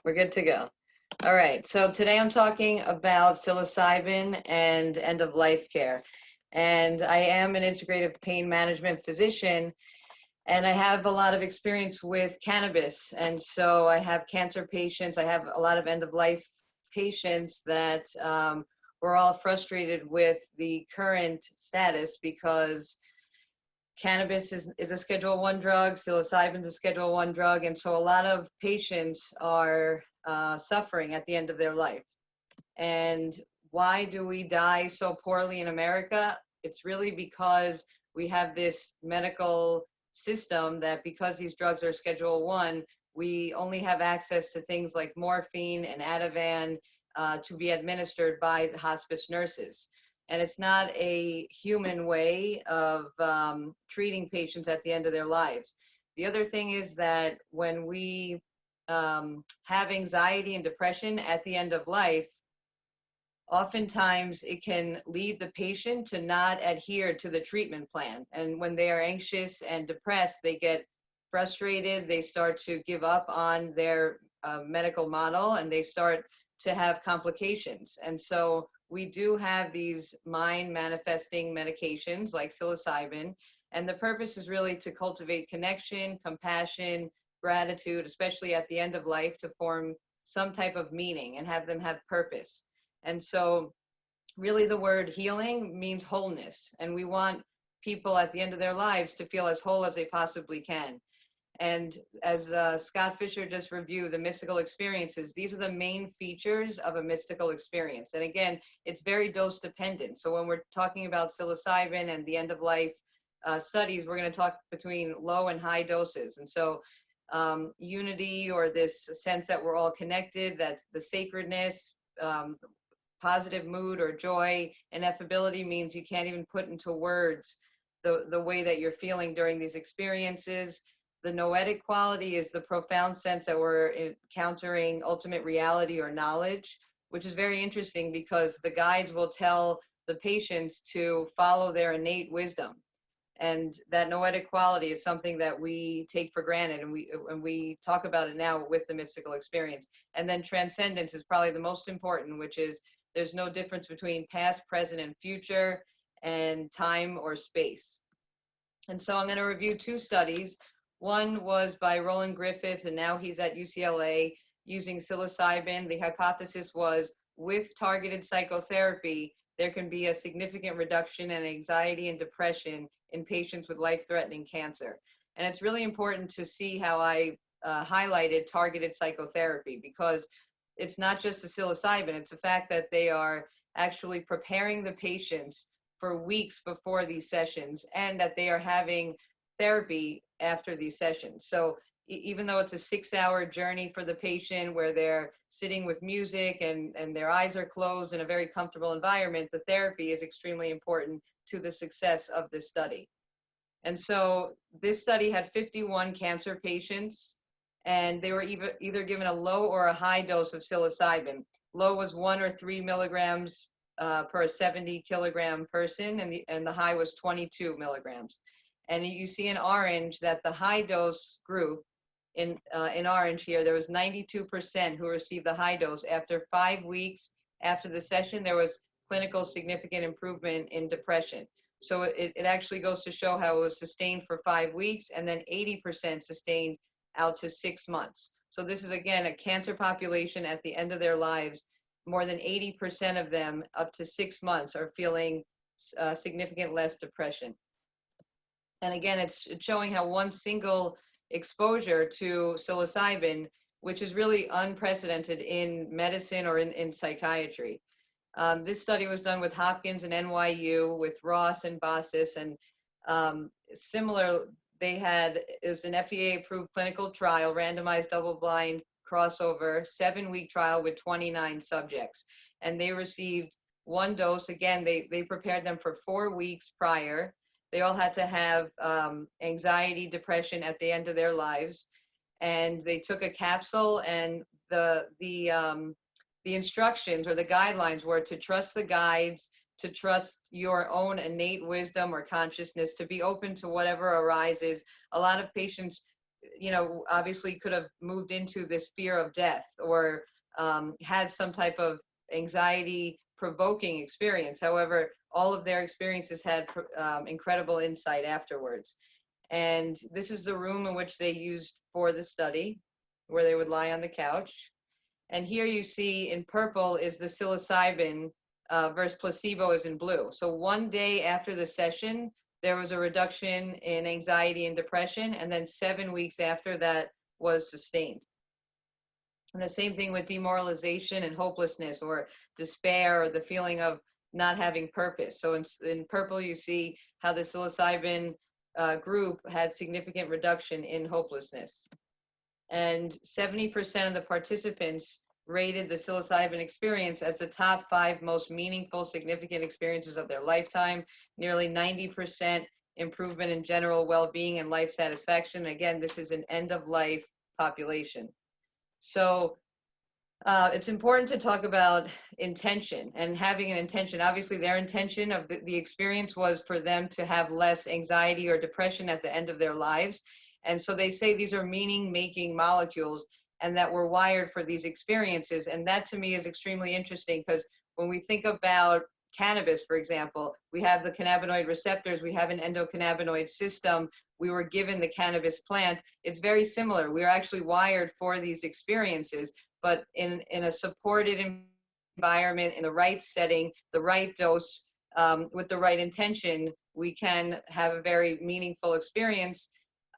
We're good to go. All right, so today I'm talking about psilocybin and end-of-life care. And I am an integrative pain management physician, and I have a lot of experience with cannabis. And so I have cancer patients, I have a lot of end-of-life patients that were all frustrated with the current status because cannabis is a Schedule 1 drug, psilocybin is a Schedule 1 drug, and so a lot of patients are suffering at the end of their life. And why do we die so poorly in America? It's really because we have this medical system that because these drugs are Schedule 1, we only have access to things like morphine and Ativan to be administered by the hospice nurses. And it's not a human way of treating patients at the end of their lives. The other thing is that when we have anxiety and depression at the end of life, oftentimes it can lead the patient to not adhere to the treatment plan. And when they are anxious and depressed, they get frustrated, they start to give up on their medical model, and they start to have complications. And so we do have these mind manifesting medications like psilocybin, and the purpose is really to cultivate connection, compassion, gratitude, especially at the end of life, to form some type of meaning and have them have purpose. And so really the word healing means wholeness, and we want people at the end of their lives to feel as whole as they possibly can. And as Scott Fisher just reviewed, the mystical experiences, these are the main features of a mystical experience. And again, it's very dose dependent. So when we're talking about psilocybin and the end of life studies, we're going to talk between low and high doses. And so unity, or this sense that we're all connected, that the sacredness, positive mood or joy, ineffability means you can't even put into words the way that you're feeling during these experiences. The noetic quality is the profound sense that we're encountering ultimate reality or knowledge, which is very interesting because the guides will tell the patients to follow their innate wisdom. And that noetic quality is something that we take for granted, and we talk about it now with the mystical experience. And then transcendence is probably the most important, which is there's no difference between past, present, and future, and time or space. And so I'm going to review two studies. One was by Roland Griffith, and now he's at UCLA using psilocybin. The hypothesis was with targeted psychotherapy, there can be a significant reduction in anxiety and depression in patients with life-threatening cancer. And it's really important to see how I highlighted targeted psychotherapy, because it's not just the psilocybin, it's the fact that they are actually preparing the patients for weeks before these sessions, and that they are having therapy after these sessions. So even though it's a 6-hour journey for the patient where they're sitting with music and their eyes are closed in a very comfortable environment, the therapy is extremely important to the success of this study. And so this study had 51 cancer patients, and they were either given a low or a high dose of psilocybin. Low was 1 or 3 milligrams per 70 kilogram person, and the high was 22 milligrams. And you see in orange that the high dose group, in orange here, there was 92% who received the high dose. After 5 weeks after the session, there was clinical significant improvement in depression. So it actually goes to show how it was sustained for 5 weeks, and then 80% sustained out to 6 months. So this is, again, a cancer population at the end of their lives. More than 80% of them, up to 6 months, are feeling significant less depression. And again, it's showing how one single exposure to psilocybin, which is really unprecedented in medicine or in psychiatry. This study was done with Hopkins and NYU, with Ross and Bossis, and similar, it was an FDA-approved clinical trial, randomized double-blind crossover, 7-week trial with 29 subjects. And they received one dose. Again, they prepared them for 4 weeks prior. They all had to have anxiety, depression at the end of their lives. And they took a capsule, and the instructions or the guidelines were to trust the guides, to trust your own innate wisdom or consciousness, to be open to whatever arises. A lot of patients obviously could have moved into this fear of death, or had some type of anxiety provoking experience. However, all of their experiences had incredible insight afterwards. And this is the room in which they used for the study, where they would lie on the couch. And here you see in purple is the psilocybin versus placebo is in blue. So one day after the session, there was a reduction in anxiety and depression, and then 7 weeks after that was sustained. And the same thing with demoralization and hopelessness, or despair, or the feeling of not having purpose. So in purple, you see how the psilocybin group had significant reduction in hopelessness. And 70% of the participants rated the psilocybin experience as the top 5 most meaningful, significant experiences of their lifetime. Nearly 90% improvement in general well-being and life satisfaction. Again, this is an end-of-life population. So it's important to talk about intention and having an intention. Obviously, their intention of the experience was for them to have less anxiety or depression at the end of their lives. And so they say these are meaning-making molecules, and that we're wired for these experiences. And that to me is extremely interesting, because when we think about cannabis, for example, we have the cannabinoid receptors, we have an endocannabinoid system, we were given the cannabis plant. It's very similar. We are actually wired for these experiences, but in a supported environment, in the right setting, the right dose, with the right intention, we can have a very meaningful experience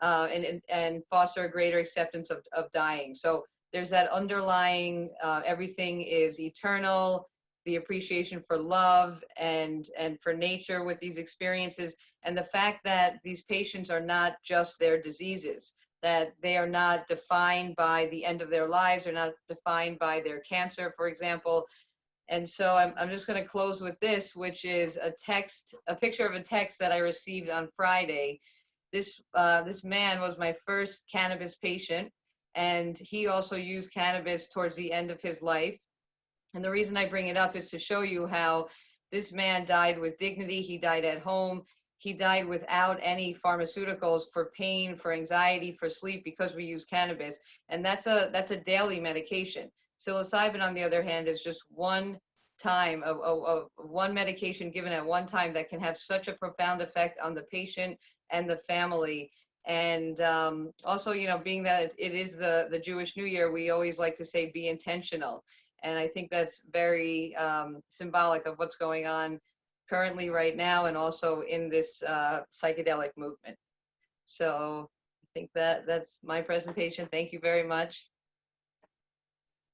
and foster a greater acceptance of dying. So there's that underlying, everything is eternal, the appreciation for love and for nature with these experiences, and the fact that these patients are not just their diseases, that they are not defined by the end of their lives, they're not defined by their cancer, for example. And so I'm just going to close with this, which is a picture of a text that I received on Friday. This man was my first cannabis patient, and he also used cannabis towards the end of his life. And the reason I bring it up is to show you how this man died with dignity. He died at home. He died without any pharmaceuticals for pain, for anxiety, for sleep, because we use cannabis. And that's a daily medication. Psilocybin, on the other hand, is just one time of one medication given at one time that can have such a profound effect on the patient and the family. And also, being that it is the Jewish New Year, we always like to say, be intentional. And I think that's very symbolic of what's going on currently right now, and also in this psychedelic movement. So I think that's my presentation. Thank you very much.